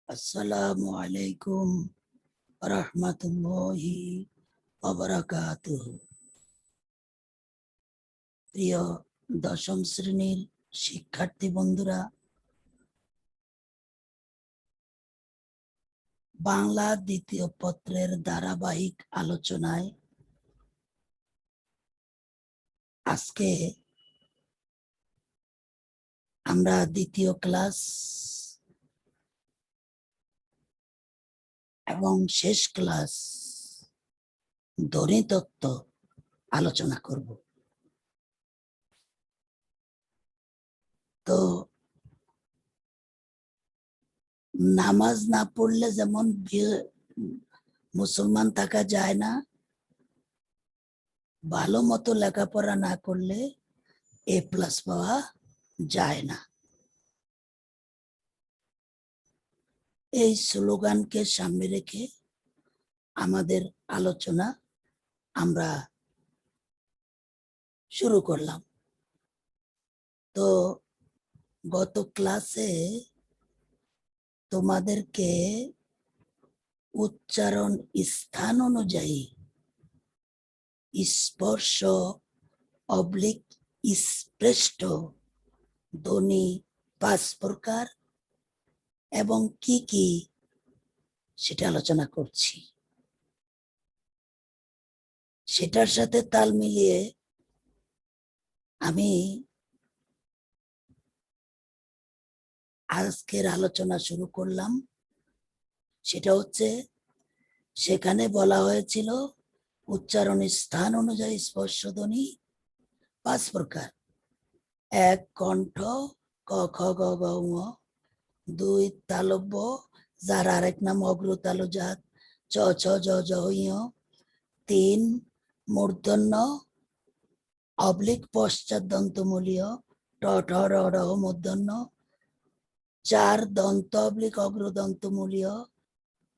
আসসালামু আলাইকুম রাহমাতুল্লাহি ওয়া বারাকাতুহু। প্রিয় দশম শ্রেণীর শিক্ষার্থী বন্ধুরা, বাংলা দ্বিতীয় পত্রের ধারাবাহিক আলোচনায় আজকে আমরা দ্বিতীয় ক্লাস এবং শেষ ক্লাস ধ্বনিতত্ত্ব আলোচনা করব। তো নামাজ না পড়লে যেমন মুসলমান থাকা যায় না, ভালো মতো লেখাপড়া না করলে এ প্লাস পাওয়া যায় না। এই স্লোগানকে সামনে রেখে আমাদের আলোচনা আমরা শুরু করলাম। তো গত ক্লাসে তোমাদেরকে উচ্চারণ স্থান অনুযায়ী স্পর্শ অবলিক স্পৃষ্ট ধ্বনি 5 প্রকার এবং কি কি সেটা আলোচনা করছি। সেটার সাথে তাল মিলিয়ে আমি আজকের আলোচনা শুরু করলাম। সেটা হচ্ছে, সেখানে বলা হয়েছিল উচ্চারণ স্থান অনুযায়ী স্পর্শধ্বনি 5 প্রকার। 1 কণ্ঠ ক খ গ ঘ ঙ, 2 তালব্য যার আরেক নাম অগ্রতালজাত চ ছ জ ঝ ঞ, 3 মূর্ধন্য অবলিক পশ্চাৎ দন্তমূলীয় ট ঠ র ঢ মূর্ধন্য, 4 দন্ত অবলিক অগ্রদন্তমূলীয়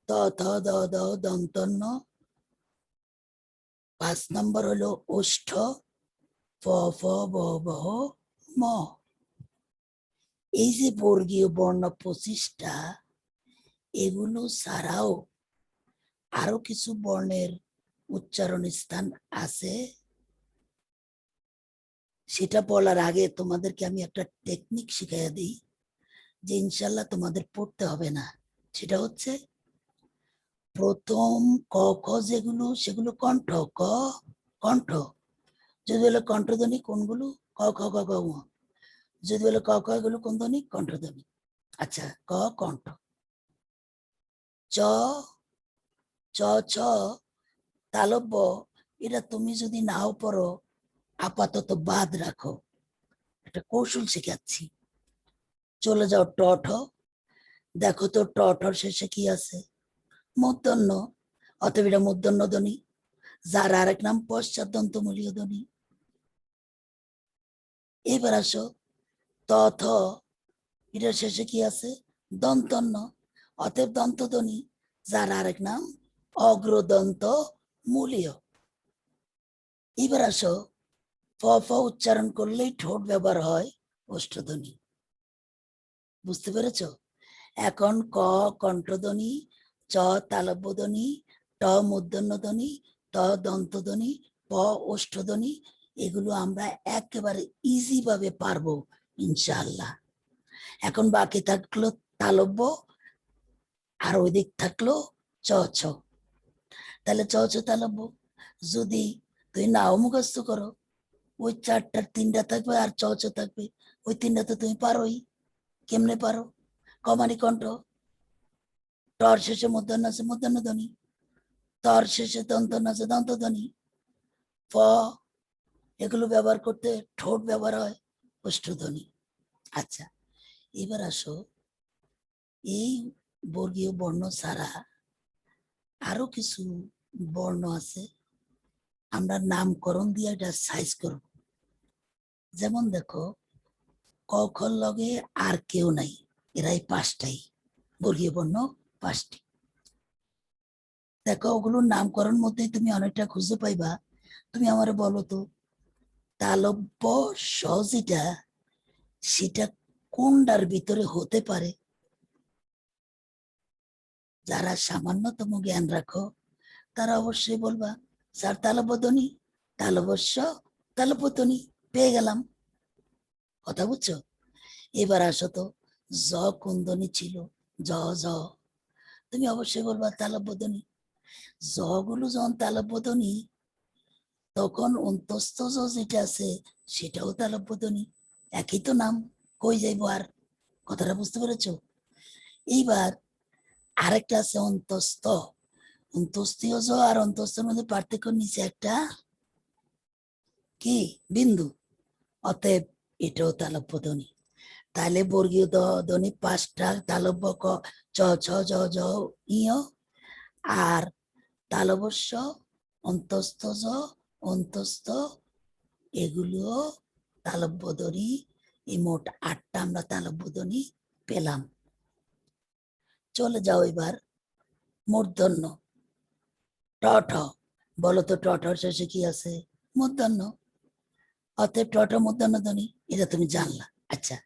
ত থ দ দ দন্তন্য, 5 নম্বর হলো ওষ্ঠ ফ ফ ব ভ ম। এই যে বর্গীয় বর্ণ 25টা, এগুলো ছাড়াও আরো কিছু বর্ণের উচ্চারণ স্থান আছে। সেটা বলার আগে তোমাদেরকে আমি একটা টেকনিক শিখাইয়া দিই, যে ইনশাল্লাহ তোমাদের পড়তে হবে না। সেটা হচ্ছে, প্রথম ক খ যেগুলো সেগুলো কণ্ঠ, ক কণ্ঠ। যদি বলে কণ্ঠধ্বনি কোনগুলো, ক খ গ ঘ ঙ। যদি বলে ক খ, এগুলো কোন ধ্বনি, কণ্ঠধ্বনি। আচ্ছা, ক কণ্ঠ। চ চ ছ তালব্য, এটা তুমি যদি নাও পড়ো আপাতত বাদ রাখো, একটা কৌশল শিখাচ্ছি। চলে যাও ট ঠ, দেখো তো ট ঠর শেষে কি আছে, মূর্ধন্য, অতএব এটা মূর্ধন্য ধ্বনি, যার আরেক নাম পশ্চাৎ দন্তমূলীয় ধ্বনি। এবার আসো ত থ, এটার শেষে কি আছে, দন্তন্য, অতএব দন্ত ধ্বনি, যার আরেক নাম অগ্রদন্ত মূলীয়। এবার আসো ফ ফ উচ্চারণ করলেই ঠোঁট ব্যবহার হয় ওষ্ঠধ্বনি। বুঝতে পেরেছ? এখন ক কণ্ঠধ্বনি, চ তালব্যধ্বনি, ট মূর্ধন্য ধ্বনি, ত দন্তধ্বনি, প ওষ্ঠধ্বনি, এগুলো আমরা একেবারে ইজি ভাবে পারবো ইনশাআল্লাহ। এখন বাকি থাকলো তালব্য, আর ওই দিক থাকলো চ ছ। তাহলে চ ছ তালব্য যদি তুই নাও মুখস্থ করো, ওই 4টার 3টা থাকবে আর চ ছ থাকবে, ওই 3টা তো তুমি পারোই। কেমনে পারো? কমানি কণ্ঠ, টর শেষে মূর্ধন্য আছে মূর্ধন্য ধ্বনি, তর শেষে দন্তন্য আছে দন্ত ধ্বনি, ফ, এগুলো ব্যবহার করতে ঠোঁট ব্যবহার হয় ওষ্ঠধ্বনি। আচ্ছা, এবার আসো, এই বর্গীয় বর্ণ ছাড়া আরো কিছু বর্ণ আছে, আমরা নামকরণ দিয়ে এটা সাইজ করব। যেমন দেখো, ক খ লগে আর কেউ নাই, এরাই 5টাই বর্গীয় বর্ণ, 5টি। দেখো, ওগুলোর নামকরণ মধ্যে তুমি অনেকটা খুঁজে পাইবা। তুমি আমারে বলো তো, তালব্য স যেটা, সেটা কোনটার ভিতরে হতে পারে? যারা সামান্যতম জ্ঞান রাখো তারা অবশ্যই বলবা স্যার তালবদনি, তালবস্য, তালপতনি পেয়ে গেলাম। কথা বুঝছো? এবার আসো তো, জ কুন্দনি ছিল, জ জ, তুমি অবশ্যই বলবা তালবদনি। জ গুলো যখন তালবদনি, তখন অন্তস্থ জ যেটা আছে সেটাও তালবদনি, একই তো নাম, কই যাইবো আর? কথাটা বুঝতে পেরেছো? এইবার আরেকটা আছে অন্তস্থ, অন্তস্থীয় জ আর অন্তস্থের মধ্যে পার্থক্য নিচে একটা কি বিন্দু, অতএব এটাও তালব্য ধ্বনি। তাহলে বর্গীয় ধ্বনি 5টা, তালব্য ক, চ ছ জ জ ইয়, আর তালবস্য, অন্তস্থ জ, অন্তস্থ, এগুলো তালব্য ধ্বনি। এই মোট 8টা আমরা তালব্য ধ্বনি পেলাম। চলে যাও এবার মূর্ধন্য ট ঠ, বলো তো ট ঠর শেষে কি আছে? মূর্ধন্য, অতএব ট ঠ মূর্ধন্য ধ্বনি, এটা তুমি জানলা। আচ্ছা,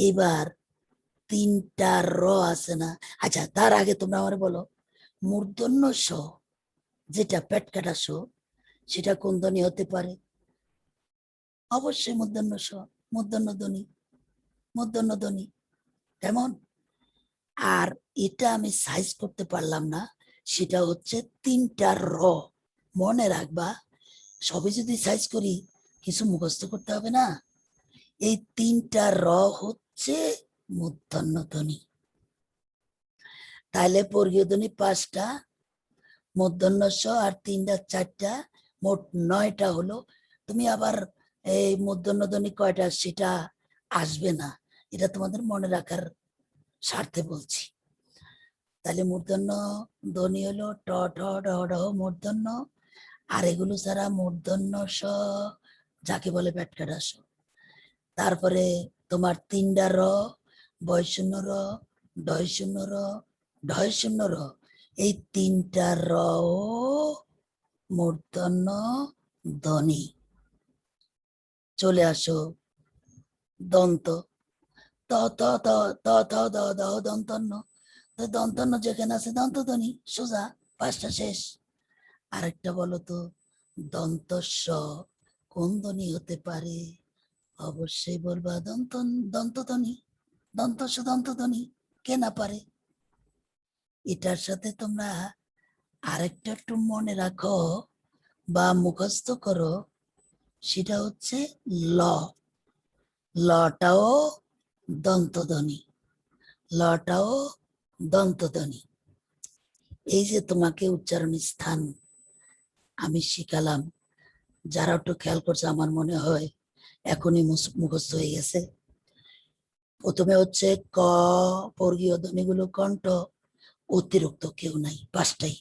এবার 3টা র আছে না? আচ্ছা, তার আগে তোমরা আমার বলো মূর্ধন্য স, যেটা পেট কাটা স, সেটা কোন ধ্বনি হতে পারে? অবশ্যই মূর্ধন্য স, মূর্ধন্য ধ্বনি, মূর্ধন্য ধ্বনি। কেমন? আর এটা আমি সাইজ করতে পারলাম না, সেটা হচ্ছে 3টা র। মনে রাখবা, সবই যদি সাইজ করি কিছু মুখস্থ করতে হবে না। এই 3টা র হচ্ছে মূর্ধন্য ধ্বনি। তাহলে বর্গীয় ধ্বনি 5টা, মূর্ধন্য স আর 3টা 4টা, মোট 9টা হলো। তুমি আবার এই মূর্ধন্য ধ্বনি কয়টা সেটা আসবে না, এটা তোমাদের মনে রাখার স্বার্থে বলছি। তাহলে মূর্ধন্য ধ্বনি হলো ট ঠ ড ঢ মূর্ধন্য, আর এগুলো ছাড়া মূর্ধন্য স, যাকে বলে পেট কাটা স। তারপরে তোমার 3টা র, বয় শূন্য র, ঢয় শূন্য র, ঢয় শূন্য র, এই 3টা র মূর্ধন্য ধ্বনি। চলে আসো দন্ত, ত ত ত ত ত দ দ দন্তন্য, দন্তন্য যেখানে আছে দন্ত ধ্বনি, সোজা 5টা শেষ। আরেকটা বলো তো, দন্ত স কোন ধ্বনি হতে পারে? অবশ্যই বলবা দন্ত, দন্ত ধ্বনি, দন্ত স দন্ত ধ্বনি, কে না পারে? এটার সাথে তোমরা আরেকটা একটু মনে রাখো বা মুখস্থ করো, সেটা হচ্ছে ল, লটাও দন্তধ্বনি, লটাও দন্তধ্বনি। এই যে তোমাকে উচ্চারণ স্থান আমি শিখালাম, যারা একটু খেয়াল করছে আমার মনে হয় এখনই মুখস্থ হয়ে গেছে। প্রথমে হচ্ছে ক, বর্গীয় ধ্বনিগুলো কণ্ঠ, অতিরিক্ত কেউ নাই, 5টাই।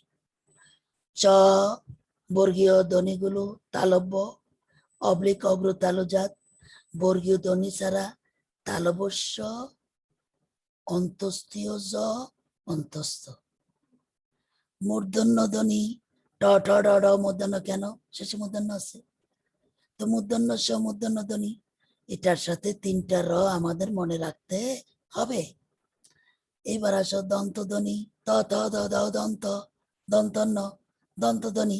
চ, বর্গীয় ধ্বনিগুলো তালব্য, অবলিক অগ্র তালুজাত, বর্গীয় ধ্বনি ছাড়া তালবস্য, অন্তস্থীয় জ, অন্তস্থ। মূর্ধন্য ধ্বনি ট ঠ ড ঢ মূর্ধন্য, কেন? শেষে মূর্ধন্য আছে তো, মূর্ধন্য স মূর্ধন্য ধ্বনি। এটার সাথে 3টা র আমাদের মনে রাখতে হবে। এবার আসো দন্ত ধ্বনি, ত ত দ দ দন্ত, দন্তন্য, দন্ত ধ্বনি।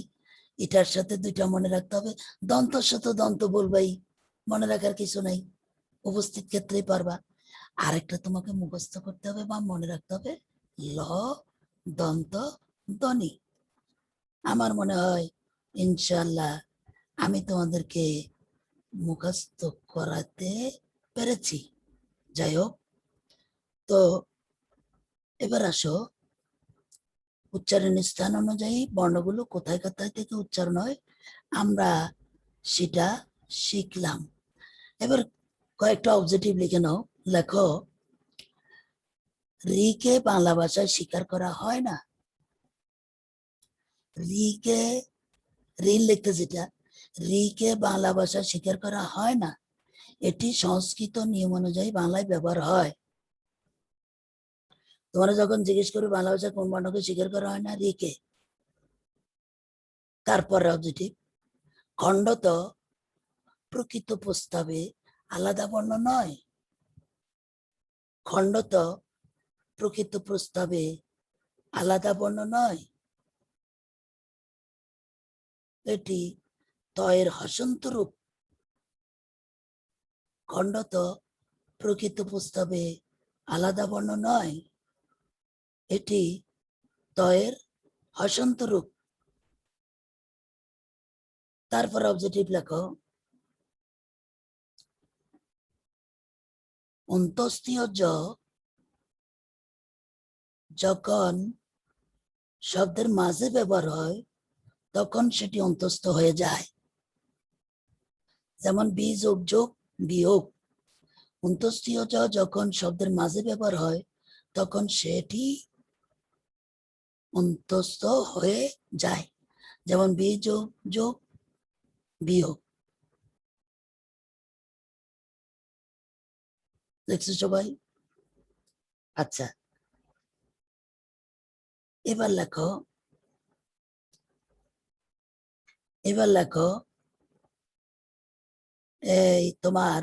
এটার সাথে 2টা মনে রাখতে হবে। দন্ত তো দন্ত বলবাই, মনে রাখার কিছু নাই, উপস্থিত ক্ষেত্রেই পারবা। আরেকটা তোমাকে মুখস্থ করতে হবে বা মনে রাখতে হবে, ল দন্ত ধ্বনি। আমার মনে হয় ইনশাল্লাহ আমি তোমাদেরকে মুখস্থ করাতে পেরেছি। যাই হোক, তো এবার আসো উচ্চারণের স্থান অনুযায়ী বর্ণগুলো কোথায় কোথায় থেকে উচ্চারণ হয় আমরা সেটা শিখলাম। এবার কয়েকটা অবজেক্টিভ লিখে নাও। লেখো, রিকে বাংলা ভাষায় স্বীকার করা হয় না। রিকে, ঋণ লিখতে, যেটা রিকে বাংলা ভাষায় স্বীকার করা হয় না, এটি সংস্কৃত নিয়ম অনুযায়ী বাংলায় ব্যবহার হয়। তোমরা যখন জিজ্ঞেস করবে বাংলা ভাষায় কোন বর্ণকে স্বীকার করা হয় না, রিকে। তারপরে অবজেক্টিভ, খণ্ডত প্রকৃত প্রস্তাবে আলাদা বর্ণ নয়। খণ্ডত প্রকৃত প্রস্তাবে আলাদা বর্ণ নয়, এটি তয়ের হসন্ত রূপ। খণ্ডত প্রকৃত প্রস্তাবে আলাদা বর্ণ নয়, এটি তয়ের হসন্ত রূপ। তারপর অবজেক্টিভ লেখো, অন্তস্থীয় জ যখন শব্দের মাঝে ব্যবহার হয় তখন সেটি অন্তস্থ হয়ে যায়। যেমন বি যোগ যোগ বিয়োগ, অন্তস্থীয় জ যখন শব্দের মাঝে ব্যবহার হয় তখন সেটি অন্তস্থ হয়ে যায়। যেমন বি যোগ যোগ বিয়োগ। দেখছো সবাই? আচ্ছা, এবার লেখো এই তোমার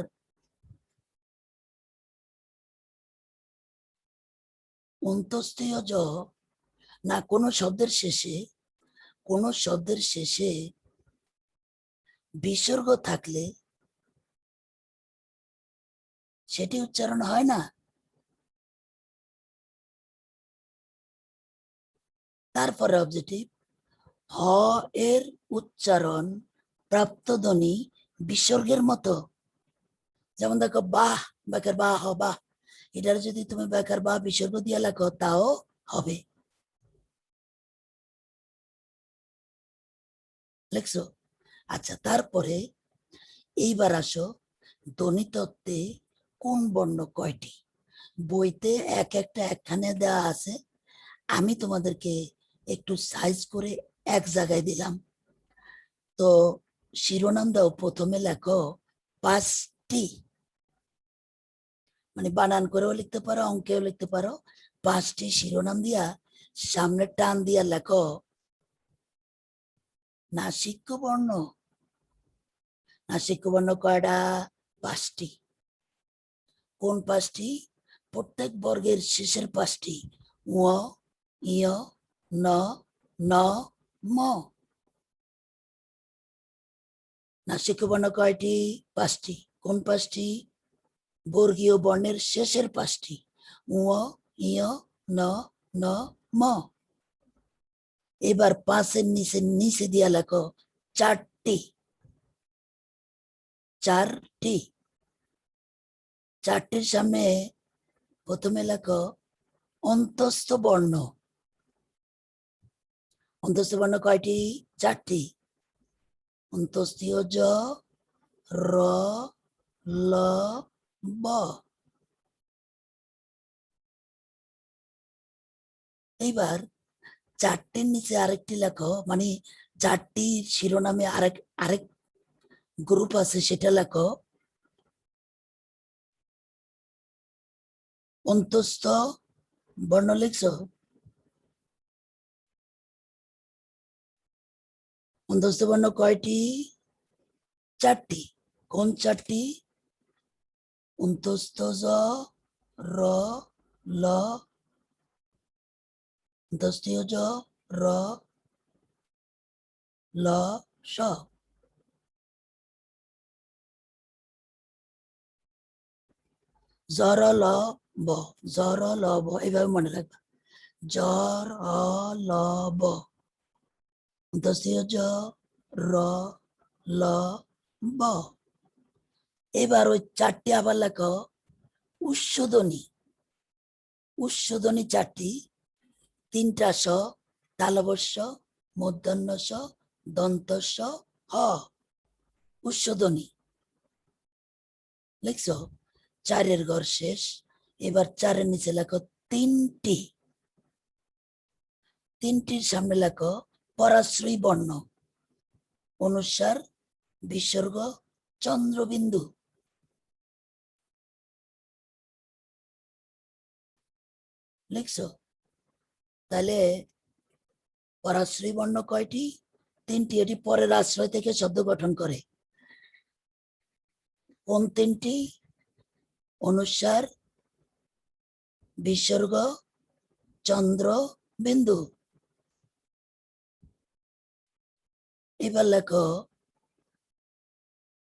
অন্তস্থীয় জ না কোনো শব্দের শেষে বিসর্গ থাকলে সেটি উচ্চারণ হয় না। তারপরে অবজেক্টিভ, হ এর উচ্চারণ প্রাপ্ত ধ্বনি বিসর্গের মতো। যেমন দেখো বাহ, বেকার বাহ হ বাহ, এটার যদি তুমি বেকার বাহ বিসর্গ দিয়ে লেখো তাও হবে। লিখছো? আচ্ছা, তারপরে এইবার আসো ধ্বনিতত্ত্বে কোন বর্ণ কয়টি। বইতে এক একটা একখানে দেওয়া আছে, আমি তোমাদেরকে একটু সাইজ করে এক জায়গায় দিলাম। তো শিরোনাম দাও, প্রথমে লেখো 5টি, মানে বানান করেও লিখতে পারো, অঙ্কেও লিখতে পারো। 5টি শিরোনাম দিয়া সামনে টান দিয়া লেখো নাসিক্য বর্ণ। নাসিক্য বর্ণ কয়টা? 5টি। কোন 5টি? প্রত্যেক বর্গের শেষের 5টি, উ, ইয়, ন, ন, ম। নাসিক্য বর্ণ কয়টি? 5টি। কোন 5টি? বর্গীয় বর্ণের শেষের 5টি, উ, ইয়, ন, ন, ম। এবার 5-এর নিচে দিয়া লেখো 4টি। 4টির সামনে প্রথমে লেখো অন্তস্থ বর্ণ। অন্তস্থ বর্ণ কয়টি? 4টি। অন্তস্থীয় জ, র, ল, ব। এইবার 4টির নিচে আরেকটি লেখো, মানে 4টি শিরোনামে আরেক গ্রুপ আছে, সেটা লেখো অন্তস্থ বর্ণ। লিখছো? অন্তস্থ বর্ণ কয়টি? 4টি। কোন 4টি? অন্তস্থ জ, র, ল, অন্তস্থীয় জ, র, ল, স। জর ল ব, জর ল ব, এইভাবে মনে রাখবা। জর ল ব, অন্তস্থীয় জ, র, ল, ব। এবার ওই 4টি আবার লেখো উৎসধ্বনি। উৎসধ্বনি 4টি, 3টা স, তালবস্য, মূর্ধন্য স, দন্তস্ব, হ। উৎসধ্বনি লিখছো? 4-এর ঘর শেষ। এবার 4-এর নিচে লেখো 3টি। 3টির সামনে লেখো পরাশ্রয়ী বর্ণ, অনুস্বার, বিসর্গ, চন্দ্রবিন্দু। লিখছো? তাহলে পরাশ্রয়ী বর্ণ কয়টি? 3টি। এটি পরের আশ্রয় থেকে শব্দ গঠন করে। কোন 3টি? অনুস্বার, বিসর্গ, চন্দ্র, বিন্দু। এবার লেখো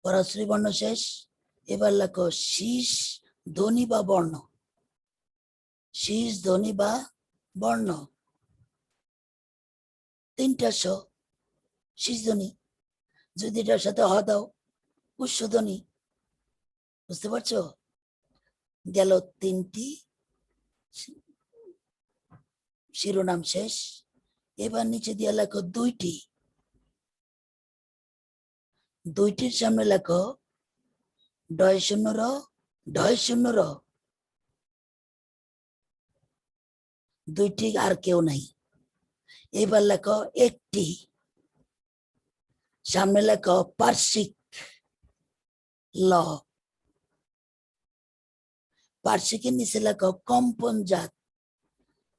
পরশ্রী বর্ণ শেষ। এবার লেখো শীষ ধ্বনি বা বর্ণ। শীষ ধ্বনি বা বর্ণ তিনটা স। শীষ ধ্বনি, যদি এটার সাথে হ দাও উৎস ধ্বনি। বুঝতে পারছো? গেল তিনটি শিরোনাম শেষ। এবার নিচে দিয়ে লেখো দুইটি। দুইটির সামনে লেখো ডয় শূন্য র, ঢয় শূন্য র। দুইটি আর কেউ নাই। এবার লেখো একটি। সামনে লেখো পার্শ্বিক ল। পার্শ্বিকের নিচে লেখো কম্পন জাত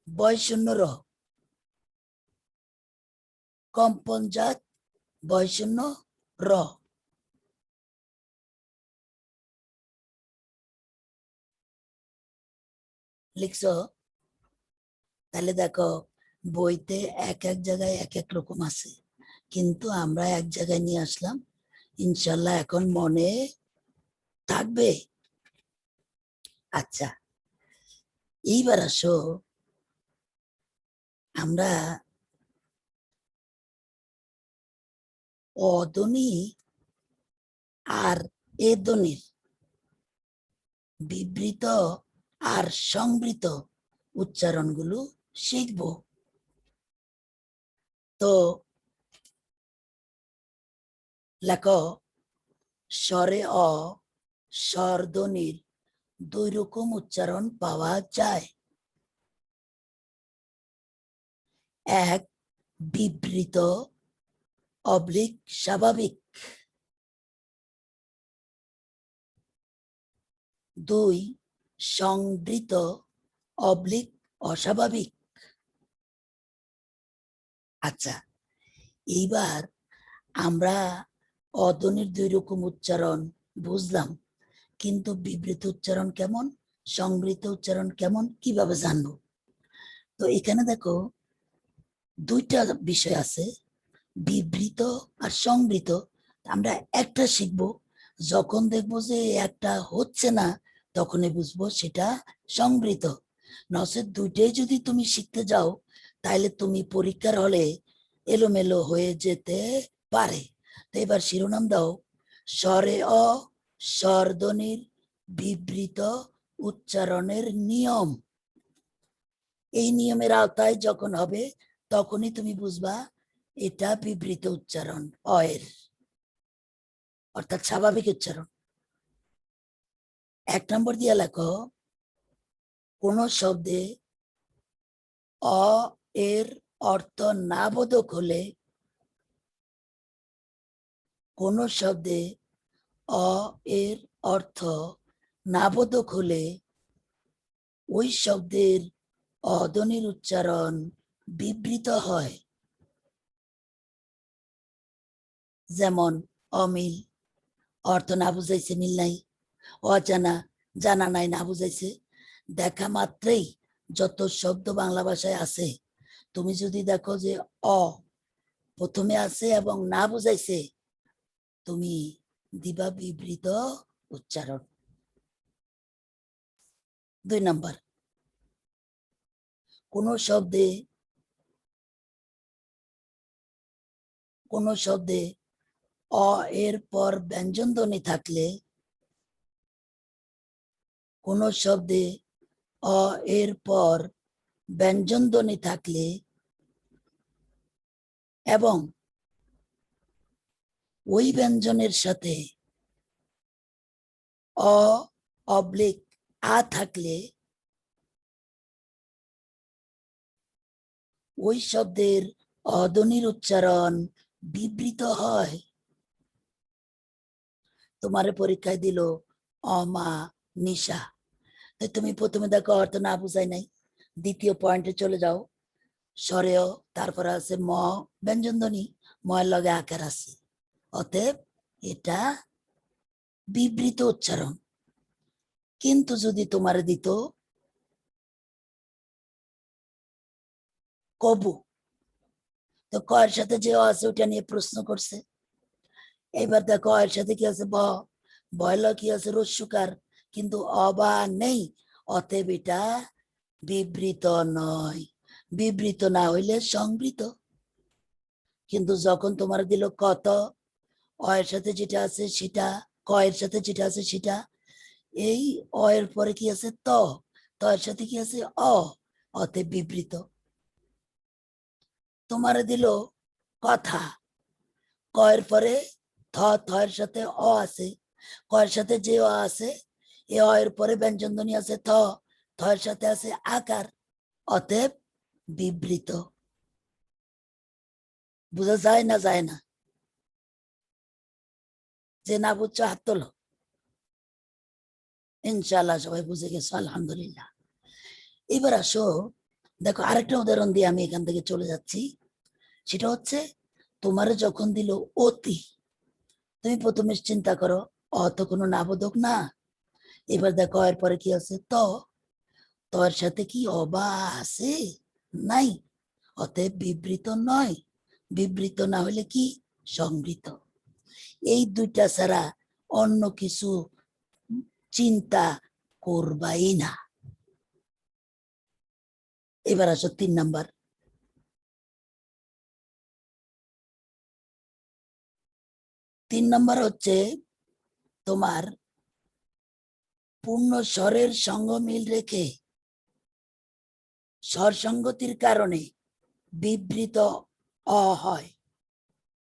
বয় শূন্য র। কম্পন জাত বয় শূন্য র। লিখছো? তাহলে দেখো বইতে এক এক জায়গায় এক এক রকম আছে, কিন্তু আমরা এক জায়গায় নিয়ে আসলাম। ইনশাল্লাহ এখন মনে থাকবে। আচ্ছা, এইবার আসো আমরা অধ্বনি আর এ ধ্বনির বিবৃত আর সংবৃত উচ্চারণগুলো শিখব। তো লেখো স্বরে অ স্বরধ্বনির দুই রকম উচ্চারণ পাওয়া যায়। এক, বিবৃত অবলিক স্বাভাবিক। দুই, সংবৃত অবলিক অস্বাভাবিক। আচ্ছা, এইবার আমরা অধ্বনির দুই রকম উচ্চারণ বুঝলাম, কিন্তু বিবৃত উচ্চারণ কেমন, সংবৃত উচ্চারণ কেমন, কিভাবে জানবো? তো এখানে দেখো দুইটা বিষয় আছে, বিবৃত আর সংবৃত। আমরা একটা শিখবো, যখন দেখবো যে একটা হচ্ছে না তখনই বুঝবো সেটা সংবৃত। নচেত দুইটাই যদি তুমি শিখতে যাও তাহলে তুমি পরীক্ষার হলে এলোমেলো হয়ে যেতে পারে। তো এবার শিরোনাম দাও, স্বরে অ স্বরধ্বনির বিবৃত উচ্চারণের নিয়ম। এই নিয়মের আওতায় যখন হবে তখনই তুমি বুঝবা এটা বিবৃত উচ্চারণ অয়ের, অর্থাৎ স্বাভাবিক উচ্চারণ। এক নম্বর দিয়ে লেখো, কোন শব্দে অ এর অর্থ না বোধক হলে, কোন শব্দে অ এর অর্থ না বোধক হলে ওই শব্দের অধ্বনির উচ্চারণ বিবৃত হয়। যেমন অমিল, অর্থ না বুঝাইছে, মিল নাই। অজানা, জানা নাই, না বুঝাইছে। দেখা মাত্রেই যত শব্দ বাংলা ভাষায় আছে, তুমি যদি দেখো যে অ প্রথমে আছে এবং না বুঝাইছে, তুমি দিবা বিবৃত উচ্চারণ। দুই নাম্বার, কোন শব্দে অ এর পর ব্যঞ্জন ধ্বনি থাকলে, কোন শব্দে অ এর পর ব্যঞ্জন ধ্বনি থাকলে এবং ওই ব্যঞ্জনের সাথে অ অবলিক আ থাকলে ওই শব্দের অধ্বনির উচ্চারণ বিবৃত হয়। তোমার পরীক্ষায় দিল অমা নিশা, তুমি প্রথমে দেখো অর্থ না বুঝাই নাই, দ্বিতীয় পয়েন্টে চলে যাও, স্বরেও তারপরে আছে ম ব্যঞ্জন ধ্বনি, ময়ের লগে আকার আছে, অতএব এটা বিবৃত উচ্চারণ। কিন্তু যদি তোমার দিত কবু। তো কয়ের সাথে যে অ আছে ওটা নিয়ে প্রশ্ন করছে। এবার দেখো এর সাথে কি আছে ব, বয়ল কি আছে রস্যকার, কিন্তু অবা নেই, অতএব এটা বিবৃত নয়। বিবৃত না হইলে সংবৃত। কিন্তু যখন তোমার দিল কত, অ এর সাথে যেটা আছে সেটা, ক এর সাথে যেটা আছে সেটা, এই অ এর পরে কি আছে ত, ত এর সাথে কি আছে অ, অতএব বিবৃত। তোমার দিল কথা, ক এর পরে থ, থ এর সাথে অ আছে, ক এর সাথে যে অ আছে এ অ এর পরে ব্যঞ্জন ধ্বনি আছে থ, থ এর সাথে আছে আকার, অতএব বিবৃত। বুঝা যায় না যায় না? যে না বুঝছো হাত তোলো। ইনশাল্লাহ সবাই বুঝে গেছো, আলহামদুলিল্লাহ। এবার আসো দেখো আরেকটা উদাহরণ দিয়ে আমি এখান থেকে চলে যাচ্ছি। সেটা হচ্ছে তোমার যখন দিল অতি, তুমি প্রথমে চিন্তা করো অ তো কোনো নাবোধক না। এবার দেখো এর পরে কি আছে ত, তর সাথে কি অবা আছে? নাই, অতএব বিবৃত নয়। বিবৃত না হলে কি সংবৃত। এই দুইটা ছাড়া অন্য কিছু চিন্তা করবাই না। এবার আসো 3 নাম্বার। 3 নাম্বার হচ্ছে তোমার পূর্ণ স্বরের সঙ্গ মিল রেখে স্বর সঙ্গতির কারণে বিবৃত অ হয়।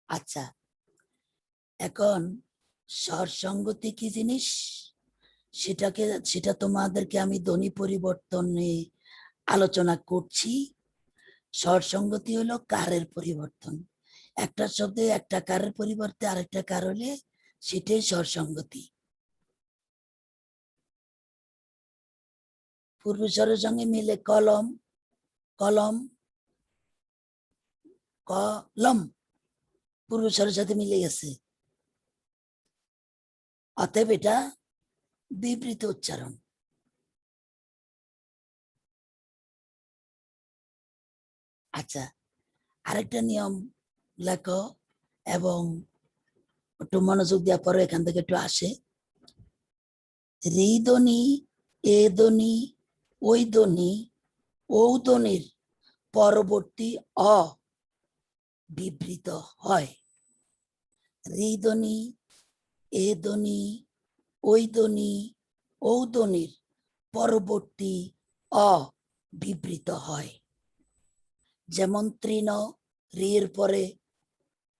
আচ্ছা, এখন স্বর সঙ্গতি কি জিনিস সেটা তোমাদেরকে আমি ধ্বনি পরিবর্তনে আলোচনা করছি। স্বর সঙ্গতি হলো কারের পরিবর্তন। একটা শব্দে একটা কারের পরিবর্তে আরেকটা কার হলে সেটাই স্বর সঙ্গতি। পূর্ব স্বরের সঙ্গে মিলে কলম, কলম, কলম পূর্ব স্বরের সাথে মিলে গেছে, অতএব এটা বিবৃত উচ্চারণ। আচ্ছা, আরেকটা নিয়ম লেখো এবং একটু মনোযোগ দেওয়ার পরে এখান থেকে একটু আসে। রি ধ্বনি, এ ধ্বনি, ওই ধ্বনি, ও ধ্বনির পরবর্তী অ বিবৃত হয়। রি ধ্বনি, এ ধ্বনি, ওই ধ্বনি, ও ধ্বনির পরবর্তী অ বিবৃত হয়। যেমন তৃণ, রির পরে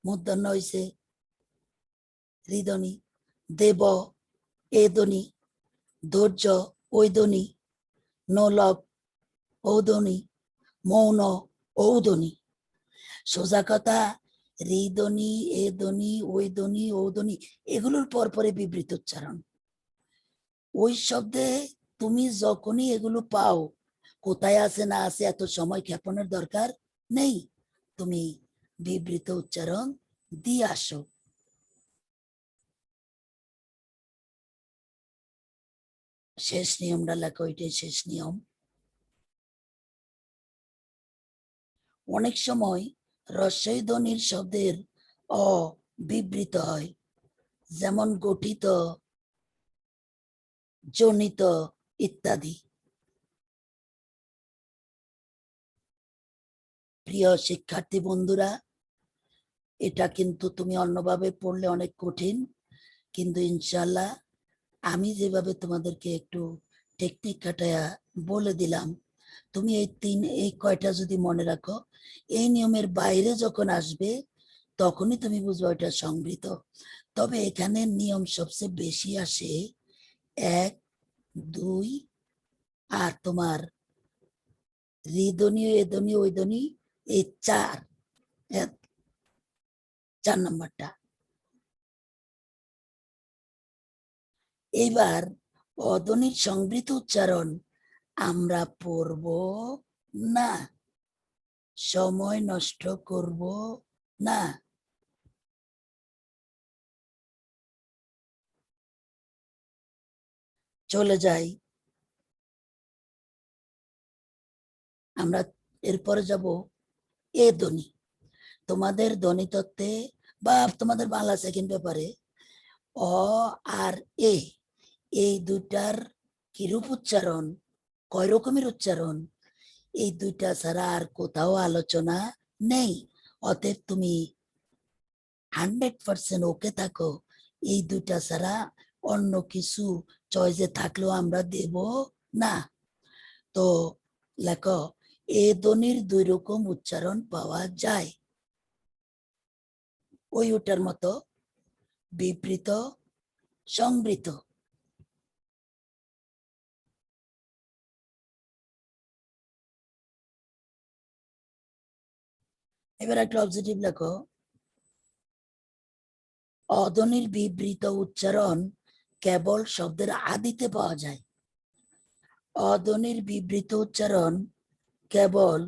মূর্ধন্য হয়েছে রি ধ্বনি, দেব এ ধ্বনি, ধৈর্য ওই ধ্বনি, নোলক ও ধ্বনি, মৌন ও ধ্বনি। সোজা কথা, রি ধ্বনি, এ ধ্বনি, ওই ধ্বনি, ও ধ্বনি এগুলোর পরপরে বিবৃত উচ্চারণ। ওই শব্দে তুমি যখনই এগুলো পাও, কোথায় আছে না আছে এত সময় ক্ষেপণের দরকার নেই, তুমি বিবৃত উচ্চারণ দিয়ে আসো। শেষ নিয়মটা লেখো, ওইটাই শেষ নিয়ম। অনেক সময় রস্বই ধ্বনির শব্দের অ বিবৃত হয়, যেমন গঠিত, জনিত ইত্যাদি। প্রিয় শিক্ষার্থী বন্ধুরা, এটা কিন্তু তুমি অন্যভাবে পড়লে অনেক কঠিন, কিন্তু ইনশাল্লাহ আমি যেভাবে তোমাদেরকে একটু টেকনিক খাটায়া বলে দিলাম, তুমি এই কয়টা যদি মনে রাখো, এই নিয়মের বাইরে যখন আসবে তখনই তুমি বুঝবো এটা সংবৃত। তবে এখানে নিয়ম সবচেয়ে বেশি আসে 1, 2 আর তোমার রি ধ্বনি, এ ধ্বনি, ওই ধ্বনি, এই 4 নাম্বারটা। এবার অধ্বনির সংবৃত উচ্চারণ আমরা পড়ব না, সময় নষ্ট করব না। চলে যাই আমরা, এরপরে যাব এ ধ্বনি। তোমাদের ধ্বনি তত্ত্বে বা তোমাদের বাংলা সেকেন্ড পেপারে অ আর এ এই দুইটার কিরূপ উচ্চারণ, কয় রকমের উচ্চারণ, এই দুইটা ছাড়া আর কোথাও আলোচনা নেই। অতএব তুমি 100% ওকে থাকো, এই দুইটা ছাড়া অন্য কিছু চয়েসে থাকলেও আমরা দেব না। তো লেখো, এ ধ্বনির দুই রকম উচ্চারণ পাওয়া যায়, ওই ওটার মতো বিবৃত, সংবৃত। এবার একটা অবজেক্টিভ লেখো, অধ্বনির বিবৃত উচ্চারণ কেবল শব্দের আদিতে পাওয়া যায়। অধ্বনির বিবৃত উচ্চারণ কেবল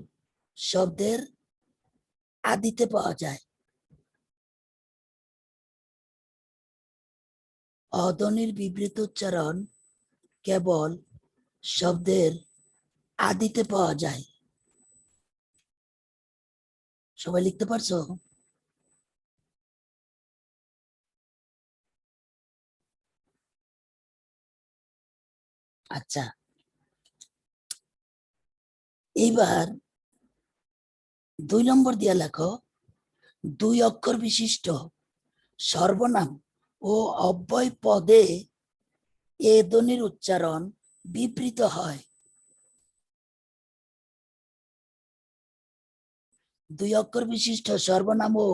শব্দের আদিতে পাওয়া যায়। অধ্বনির বিবৃত উচ্চারণ কেবল শব্দের আদিতে পাওয়া যায়। সবাই লিখতে পারছো? আচ্ছা, এইবার 2 নম্বর দিয়া লেখো, 2 অক্ষর বিশিষ্ট সর্বনাম ও অব্যয় পদে এ ধ্বনির উচ্চারণ বিবৃত হয়। 2 অক্ষর বিশিষ্ট সর্বনাম ও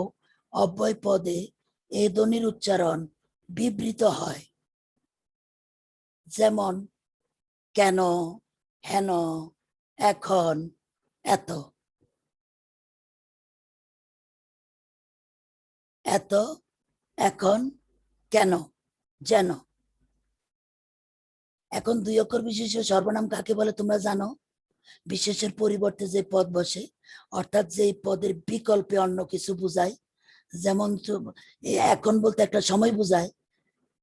অব্যয় পদে এ ধ্বনির উচ্চারণ বিবৃত হয়। যেমন কেন, হেন, এখন, এত। এত, এখন, কেন, যেন। এখন 2 অক্ষর বিশিষ্ট সর্বনাম কাকে বলে তোমরা জানো? বিশেষের পরিবর্তে যে পদ বসে, অর্থাৎ যে পদের বিকল্পে অন্য কিছু বোঝায়। যেমন এখন বলতে একটা সময় বোঝায়,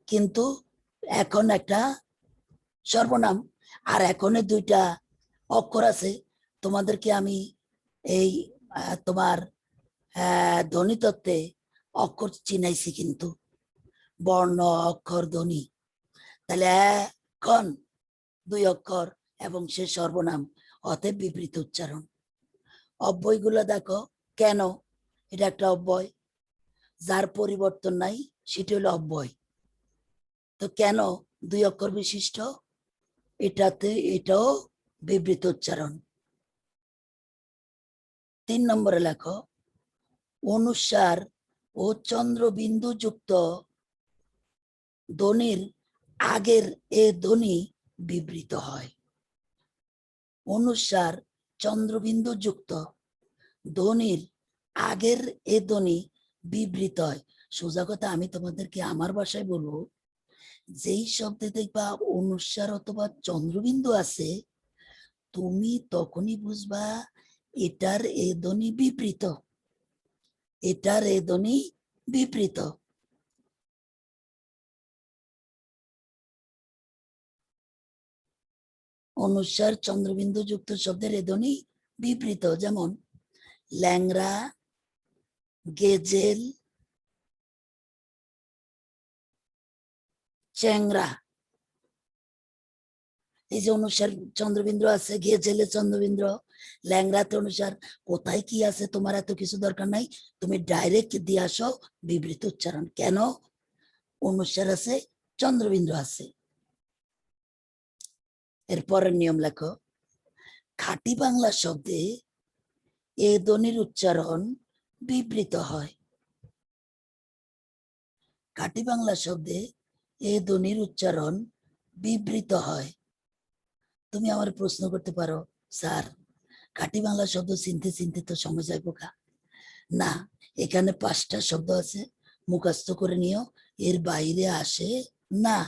কিন্তু এখন একটা সর্বনাম, আর এখনে 2টা অক্ষর আছে। তোমাদেরকে আমি এই তোমার ধ্বনিতত্ত্বে অক্ষর চিনাইছি, কিন্তু বর্ণ, অক্ষর, ধ্বনি। তাহলে এখন 2 অক্ষর এবং সে সর্বনাম, অতএব বিবৃত উচ্চারণ। অব্যয়গুলো দেখো, কেন, এটা একটা অব্যয়, যার পরিবর্তন নাই, সেটা হলো অব্যয়। তো কেন 2 অক্ষর বিশিষ্ট, এটাতে এটাও বিবৃত উচ্চারণ। 3 নম্বরে লেখো, অনুস্বার ও চন্দ্রবিন্দু যুক্ত ধ্বনির আগের এ ধ্বনি বিবৃত হয়। অনুস্বার চন্দ্রবিন্দু যুক্ত ধ্বনির আগের এ ধ্বনি বিবৃত হয়। সোজা কথা আমি তোমাদেরকে আমার ভাষায় বলবো, যেই শব্দে দেখবা অনুস্বার অথবা চন্দ্রবিন্দু আছে, তুমি তখনই বুঝবা এটার এ ধ্বনি বিবৃত, এটার এ ধ্বনি বিবৃত। অনুস্বার চন্দ্রবিন্দু যুক্ত শব্দের এ ধ্বনি বিবৃত। যেমন ল্যাংড়া, গেজেল, চ্যাংরা। এই যে অনুসার চন্দ্রবিন্দু আছে, গেজেলে চন্দ্রবিন্দু, ল্যাংড়াতে অনুসার। কোথায় কি আছে তোমার এত কিছু দরকার নাই, তুমি ডাইরেক্ট দিয়ে আসো বিবৃত উচ্চারণ। কেন? অনুসার আছে, চন্দ্রবিন্দু আছে। এরপরের নিয়ম লেখো, খাঁটি বাংলা শব্দে এ ধ্বনির উচ্চারণ বিবৃত হয়। খাঁটি বাংলা শব্দে এ ধ্বনির উচ্চারণ বিবৃত হয়। তুমি আমার প্রশ্ন করতে পারো, স্যার খাঁটি বাংলা শব্দ চিনতে চিনতে তো সময় যাইব কা? না, এখানে 5টা শব্দ আছে, মুখস্থ করে নিও, এর বাইরে আসে না।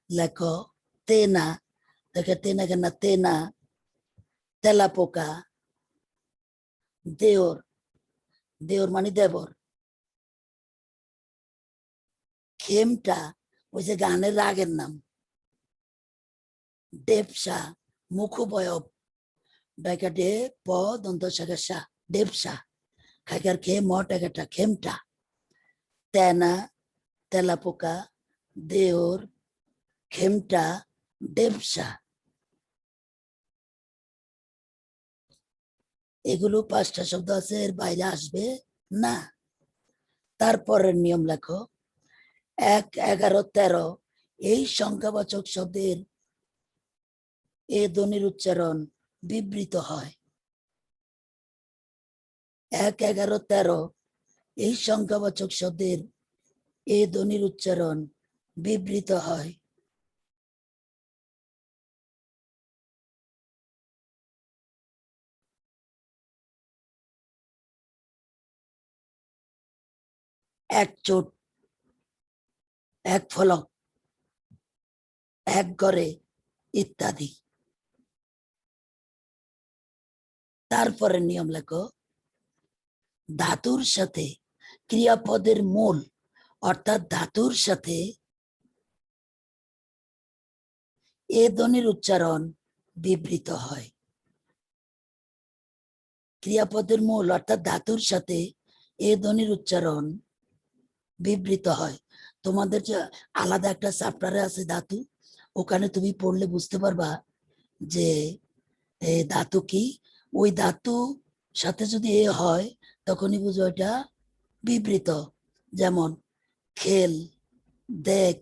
লেখো, তেনা, দেখে তেনা কেন, তেনা, তেলাপোকা, দেওর, দেওর মানে দেবর। খেমটা ওই যে গানের রাগের নাম। ডেপসা, মুখবয়ব, ডাইকা ডে প দন্ত শাখা সা, ডেপসা খাইকার খেয়ে মটাকাটা খেমটা তেনা তেলাপোকা দেওর খেমটা ডেপসা এগুলো 5টা শব্দ আছে এর বাইরে আসবে না। তারপরের নিয়ম লেখো 1, 11, 13 এই সংখ্যাবাচক শব্দের এ ধ্বনির উচ্চারণ বিবৃত হয়। 1, 11, 13 এই সংখ্যাবাচক শব্দের এ ধ্বনির উচ্চারণ বিবৃত হয়। এক চোট, এক ফলক, এক ঘরে ইত্যাদি। তারপরে নিয়ম লেখো ধাতুর সাথে ক্রিয়াপদের মূল অর্থাৎ ধাতুর সাথে এ ধ্বনির উচ্চারণ বিবৃত হয়। ক্রিয়াপদের মূল অর্থাৎ ধাতুর সাথে এ ধ্বনির উচ্চারণ বিবৃত হয়। তোমাদের যে আলাদা একটা চ্যাপ্টারে আছে ধাতু, ওখানে তুমি পড়লে বুঝতে পারবা যে ধাতু কি। ওই ধাতু সাথে যদি এ হয় তখনই বুঝো এটা বিবৃত। যেমন খেল, দেখ,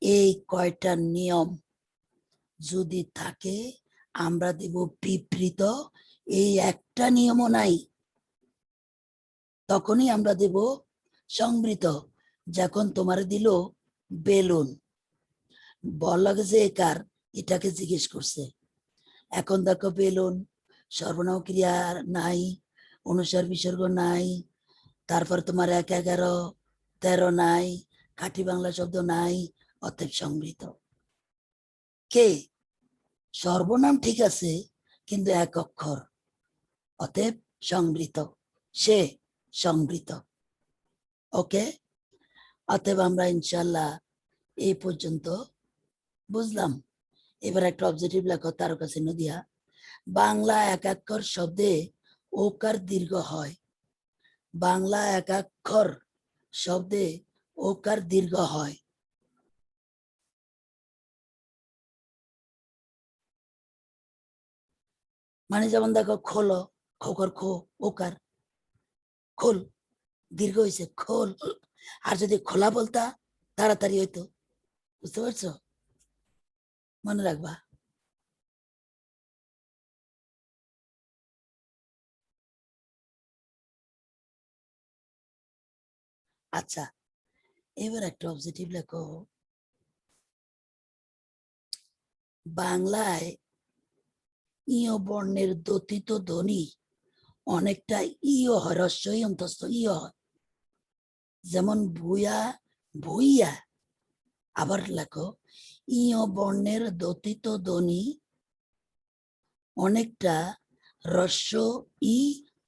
এই কয়টা নিয়ম যদি থাকে আমরা দেব বিবৃত। এই একটা নিয়মও নাই তখনই আমরা দেব সংবৃত। যখন তোমার দিল বেলুন, বল লাগে যে কার, এটাকে জিজ্ঞেস করছে। এখন দেখো বেলুন সর্বনাম ক্রিয়া নাই, অনুসার বিসর্গ নাই, তারপর তোমার 1, 11, 13 নাই, খাঁটি বাংলা শব্দ নাই, অতএব সংবৃত। কে সর্বনাম ঠিক আছে কিন্তু এক অক্ষর, অতএব সংবৃত। সে সংবৃত। ওকে, অতএব আমরা ইনশাল্লাহ এই পর্যন্ত বুঝলাম। এবার একটা অবজেক্টিভ লেখো তারকা চিহ্ন দিয়া। বাংলা একাক্ষর শব্দে ওকার দীর্ঘ হয়। বাংলা একাক্ষর শব্দে ওকার দীর্ঘ হয়। মানে যেমন দেখো খোলো, খোকর খো, ওকার খোল দীর্ঘ হয়েছে খোল। আর যদি খোলা বলতা তাড়াতাড়ি হইতো। বুঝতে পারছো? মনে রাখবা। আচ্ছা, এবার একটা অবজেক্টিভ লেখো। বাংলায় ইয় বর্ণের দতিত ধ্বনি অনেকটা ইয় হয়, হ্রস্বই অন্তস্থ ইয় হয়। যেমন ভুয়া, ভুইয়া। আবার লেখো ইয় বর্ণের দতিত ধ্বনি অনেকটা হ্রস্ব ই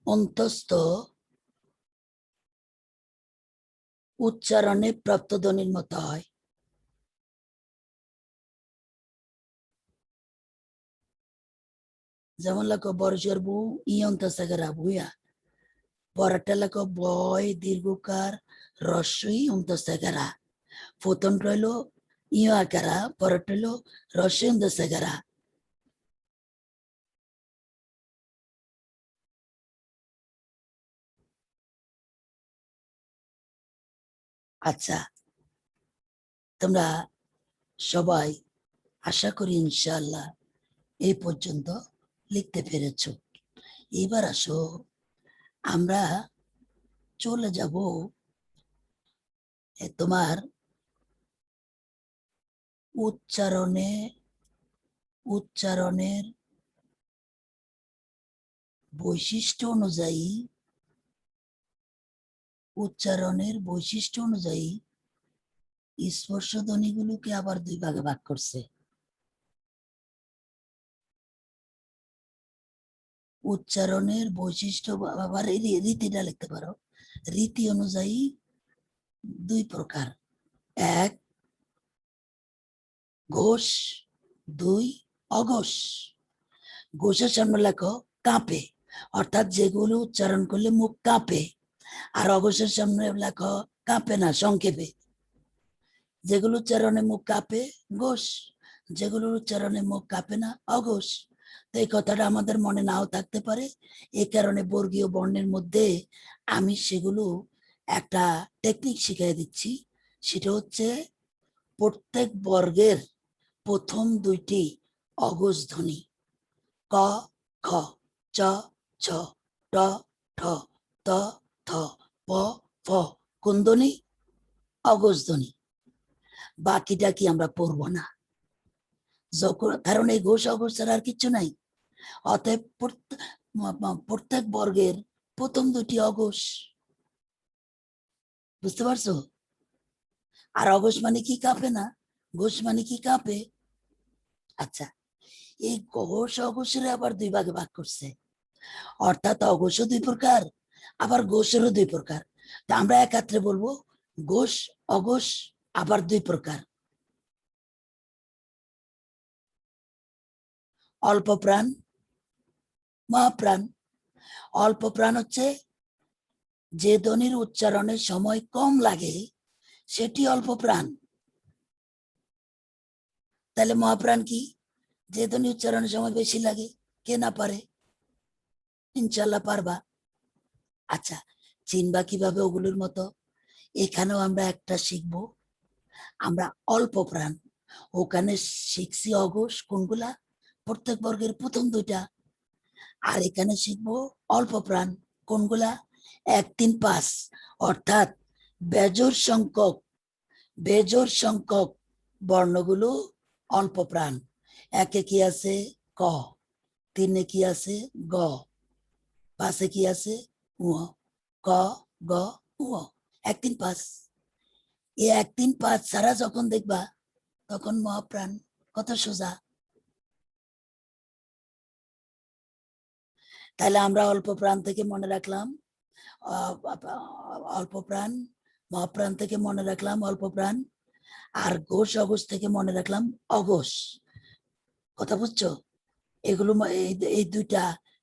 অন্তস্থ উচ্চারণে প্রাপ্ত ধ্বনির মতো হয়। যেমন লেখো বর্ষের বউ ই অন্তস্থা ভুইয়া। পরেরটা লেখো বয় দীর্ঘকার হ্রস্বই অন্তস্থা। প্রথম রইল ইয় আকারা, পরেরটা হইল হ্রস্বই অন্তস্থা। আচ্ছা, তোমরা সবাই আশা করি ইনশাআল্লাহ এই পর্যন্ত লিখতে পেরেছ। এবার আসো আমরা চলে যাব তোমার উচ্চারণের বৈশিষ্ট্য অনুযায়ী স্পর্শ ধ্বনিগুলোকে আবার 2 ভাগে ভাগ করছে। উচ্চারণের বৈশিষ্ট্য আবার রীতিটা লিখতে পারো। রীতি অনুযায়ী 2 প্রকার। এক, ঘোষ, 2 অঘোষ। ঘোষের সামনে লেখো কাঁপে, অর্থাৎ যেগুলো উচ্চারণ করলে মুখ কাঁপে। আর অঘোষের সামনে লেখো কাঁপে না, সংক্ষেপে। যেগুলো উচ্চারণে মুখ কাঁপে ঘোষ, যেগুলোর উচ্চারণে মুখ কাঁপে না অঘোষ। তো এই কথাটা আমাদের মনে নাও থাকতে পারে, এই কারণে বর্গীয় বর্ণের মধ্যে আমি সেগুলো একটা টেকনিক শিখিয়ে দিচ্ছি। সেটা হচ্ছে প্রত্যেক বর্গের প্রথম 2টি অঘোষ ধ্বনি, ক, খ, চ, ছ, ট, ঠ, ত, থ, প, ফ, কোন ধ্বনি? অঘোষ ধ্বনি। বাকিটা কি আমরা পড়বো না, কারণ এই ঘোষ অঘোষ ছাড়া আর কিচ্ছু নাই। অতএব প্রত্যেক বর্গের প্রথম 2টি অঘোষ। বুঝতে পারছো? আর অঘোষ মানে কি কাঁপে না, ঘোষ মানে কি কাঁপে। আচ্ছা, এই ঘোষ অঘোষের আবার 2 ভাগে ভাগ করছে, অর্থাৎ অঘোষও 2 প্রকার, আবার ঘোষেরও 2 প্রকার। তা আমরা একাত্রে বলবো ঘোষ অঘোষ আবার 2 প্রকার। অল্প প্রাণ, মহাপ্রাণ। অল্প প্রাণ হচ্ছে যে ধ্বনির উচ্চারণের সময় কম লাগে, সেটি অল্প প্রাণ। তাহলে মহাপ্রাণ কি? যে ধ্বনি উচ্চারণের সময় বেশি লাগে। কে না পারে? ইনশাল্লাহ পারবা। আচ্ছা, চিনবা কিভাবে ওগুলোর মতো? এখানেও আমরা একটা শিখবো, আমরা অল্প প্রাণ। ওখানে শিখছি অঘোষ কোনগুলা? প্রত্যেক বর্গের প্রথম 2টা। আর এখানে শিখবো অল্প প্রাণ কোনগুলা? 1, 3, 5, অর্থাৎ বেজোর সংখ্যক বর্ণগুলো অল্প প্রাণ। 1-এ কি আছে? ক। 3-এ কি আছে? গ। 5-এ কি আছে? উ। ক, গ, উ। 1, 3, 5। এই 1, 3, 5 ছাড়া যখন দেখবা তখন মহাপ্রাণ। কত সোজা। তাহলে আমরা অল্প প্রাণ থেকে মনে রাখলাম অল্প প্রাণ, মহাপ্রাণ থেকে মনে রাখলাম অল্প প্রাণ, আর ঘোষ অঘোষ থেকে মনে রাখলাম অঘোষ। কথা বুঝছো? এগুলো এই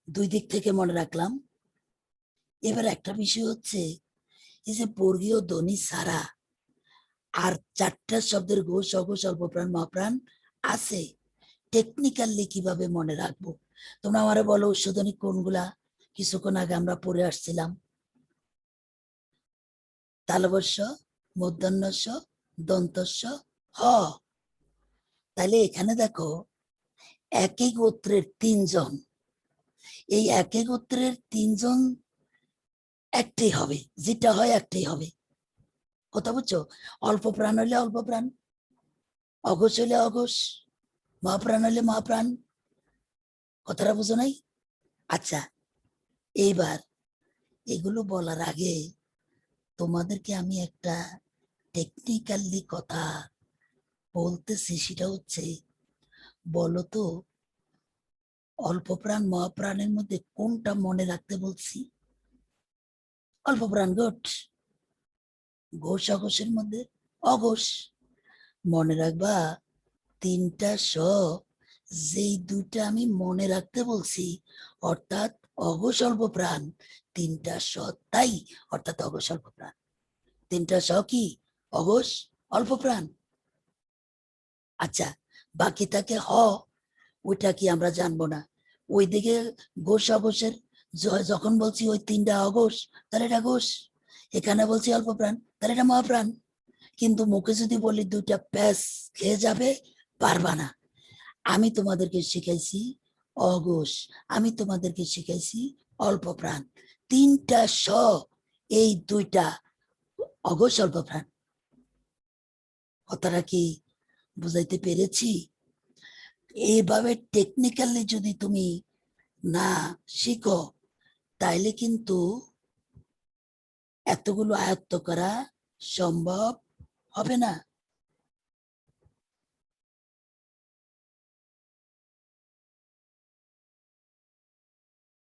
2 দিক থেকে মনে রাখলাম। এবার একটা বিষয় হচ্ছে, এই যে বর্গীয় ধ্বনি ছাড়া আর 4টা শব্দের ঘোষ অঘোষ অল্প প্রাণ মহাপ্রাণ আছে, টেকনিক্যালি কিভাবে মনে রাখবো? তোমরা আমারে বলো উৎসধ্বনি কোনগুলা? কিছুক্ষণ আগে আমরা পড়ে আসছিলাম। তালবস্য, মূর্ধন্যস্য, দন্তস্য, হ। তাহলে এখানে দেখো একই গোত্রের 3 জন, এই একই গোত্রের 3 জন একটাই হবে, যেটা হয় একটাই হবে। কথা বুঝছো? অল্প প্রাণ হলে অল্প প্রাণ, অঘোষ হলে অঘোষ, মহাপ্রাণ হলে মহাপ্রাণ। কথাটা বুঝো নাই? আচ্ছা, এইবার এগুলো বলার আগে তোমাদেরকে আমি একটা টেকনিক্যালি কথা বলতেছি, সেটা হচ্ছে, বলতো অল্প প্রাণ মহাপ্রাণের মধ্যে কোনটা মনে রাখতে বলছি? অল্প প্রাণ। গুড। ঘোষ অঘোষের মধ্যে অঘোষ। মনে রাখবা 3টা স, যেই 2টা আমি মনে রাখতে বলছি, অর্থাৎ অঘোষ অল্প প্রাণ, 3টা স তাই, অর্থাৎ অঘোষ অল্প প্রাণ। 3টা স কি? অঘোষ অল্প প্রাণ। আচ্ছা, বাকি থাকে হ, ওইটা কি আমরা জানবো না। ওইদিকে ঘোষ অঘোষের যখন বলছি ওই 3টা অঘোষ, তাহলে এটা ঘোষ। এখানে বলছি অল্প প্রাণ, তাহলে এটা মহাপ্রাণ। কিন্তু মুখে যদি বলি 2টা প্যাস খেয়ে যাবে, পারবা না। আমি তোমাদেরকে শিখাইছি অঘোষ, আমি তোমাদেরকে শিখাইছি অল্প প্রাণ। 3টা স, এই 2টা অঘোষ অল্প প্রাণ। কথাটা কি বুঝাইতে পেরেছি? এইভাবে টেকনিক্যালি যদি তুমি না শিখো, তাইলে কিন্তু এতগুলো আয়ত্ত করা সম্ভব হবে না।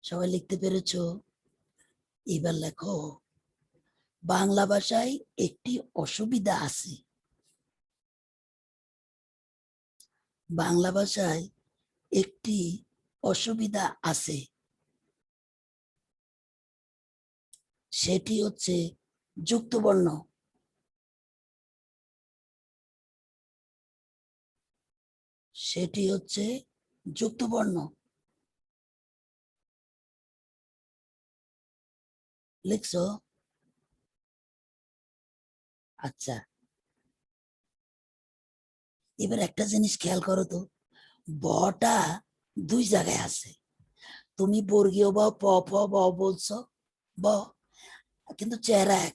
সবাই লিখতে পেরেছো? এবার লেখো, বাংলা ভাষায় একটি অসুবিধা আছে। বাংলা ভাষায় একটি অসুবিধা আছে, সেটি হচ্ছে যুক্তবর্ণ। সেটি হচ্ছে যুক্তবর্ণ। লিখছো? আচ্ছা, এবার একটা জিনিস খেয়াল করো তো, বটা দুই জায়গায় আছে। তুমি বর্গীয় ব প ফ ব বলছো, ব, কিন্তু চেহারা এক।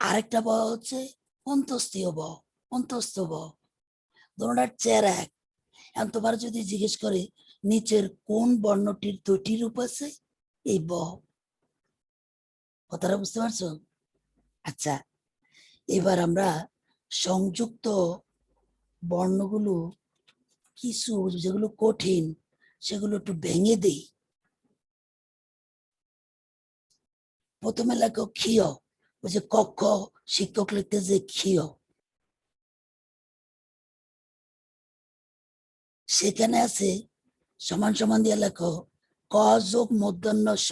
আরেকটা ব হচ্ছে অন্তস্তীয় ব, অন্তস্থ ব, দুটোটার চেহারা এক। এখন তোমার যদি জিজ্ঞেস করে নিচের কোন বর্ণটির দুটি রূপ আছে, এই ব। কথাটা বুঝতে পারছো? আচ্ছা, এবার আমরা সংযুক্ত বর্ণগুলো কিছু যেগুলো কঠিন সেগুলো একটু ভেঙে দেই। প্রথমে লেখো ক্ষীয়, ওই যে কক্ষ শিক্ষক লিখতে যে ক্ষীয়, সেখানে আছে সমান সমান দিয়ে লেখো ক যোগ মূর্ধন্য স,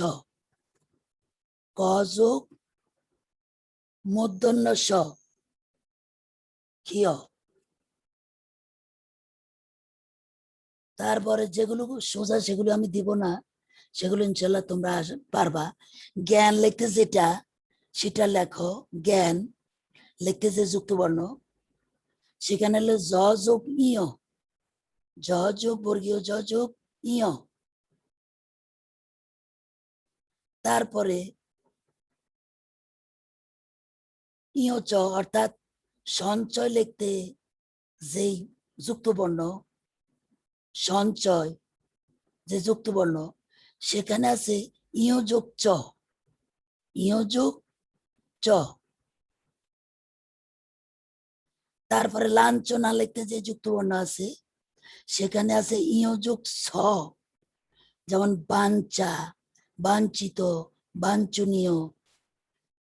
ক যোগ মূর্ধন্য স, ক্ষীয়। তারপরে যেগুলো সোজা সেগুলো আমি দিব না, সেগুলো ইনশাল্লাহ তোমরা পারবা। জ্ঞান লিখতে যেটা, সেটা লেখো জ্ঞান, লিখতে যে যুক্ত বর্ণ, সেখানে হলো জ যোগ ইয়, জ যোগ বর্গীয় জ যোগ ইয়। তারপরে ইয় চ, অর্থাৎ সঞ্চয় লিখতে যেই যুক্ত বর্ণ, সঞ্চয় যে যুক্ত বর্ণ, সেখানে আছে ইয় যোগ চ, ইয় যোগ চ। তারপরে লাঞ্ছনা লিখতে যে যুক্ত বর্ণ আছে, সেখানে আছে ইয় যোগ ছ, যেমন বাঞ্ছা, বাঞ্ছিত, বাঞ্ছনীয়,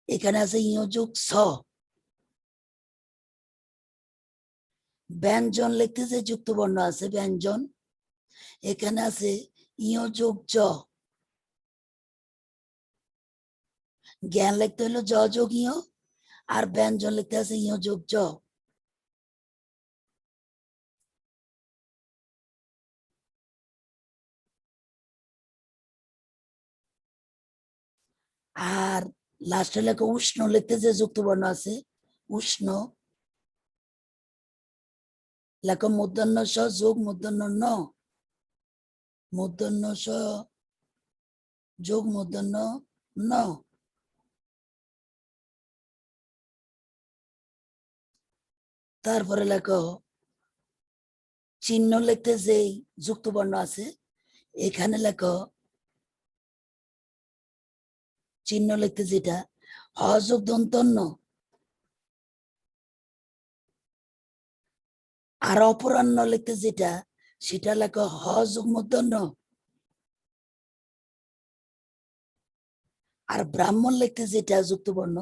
এখানে আছে ইয় যোগ ছ। ব্যঞ্জন লিখতে যে যুক্ত বর্ণ আছে ব্যঞ্জন, এখানে আছে ইয় যোগ জ। জ্ঞান লিখতে হলো জ যোগ ইয়, আর ব্যঞ্জন লিখতে আছে ইয় যোগ জ। আর লাস্টে লেখো উষ্ণ লিখতে যে যুক্ত বর্ণ আছে উষ্ণ, লেখো মূর্ধন্য স যোগ মূর্ধন্য ন, মূর্ধন্য স যোগ মূর্ধন্য ন। তারপরে লেখো চিহ্ন লিখতে যেই যুক্ত বর্ণ আছে, এখানে লেখো চিহ্ন লিখতে যেটা হ যোগ দন্ত ন, আর অপরাহ্ন লিখতে যেটা, সেটা লেখো হ যোগ মূর্ধন্য। আর ব্রাহ্মণ লিখতে যেটা যুক্ত বর্ণ,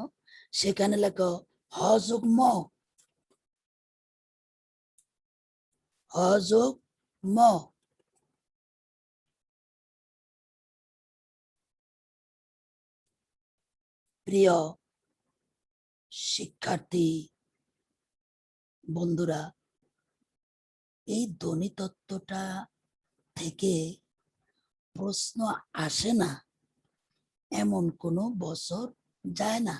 সেখানে লেখো হ যোগ ম, হ যোগ ম। প্রিয় শিক্ষার্থী বন্ধুরা, এই ধ্বনি তত্ত্বটা থেকে প্রশ্ন আসে না এমন কোনো বছর যায় না,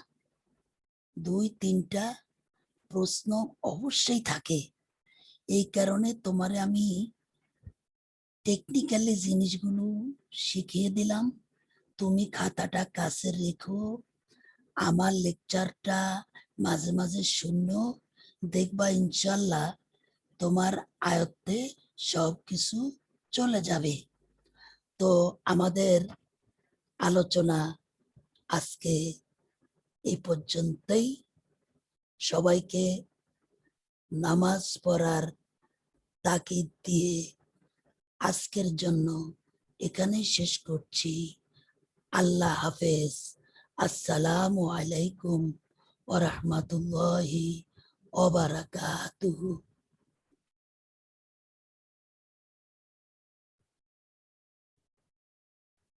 দুই তিনটা প্রশ্ন অবশ্যই থাকে। এই কারণে তোমারে আমি টেকনিক্যালি জিনিসগুলো শিখিয়ে দিলাম, তুমি খাতাটা কাছে রেখো, আমার লেকচারটা মাঝে মাঝে শুনো, দেখবা ইনশাল্লাহ তোমার আয়ত্তে সবকিছু চলে যাবে। তো আমাদের আলোচনা আজকে এই পর্যন্তই। সবাইকে নামাজ পড়ার তাকিদ দিয়ে আজকের জন্য এখানেই শেষ করছি। আল্লাহ হাফেজ। আসসালামু আলাইকুম ওয়া রাহমাতুল্লাহি ওয়া বারাকাতুহু।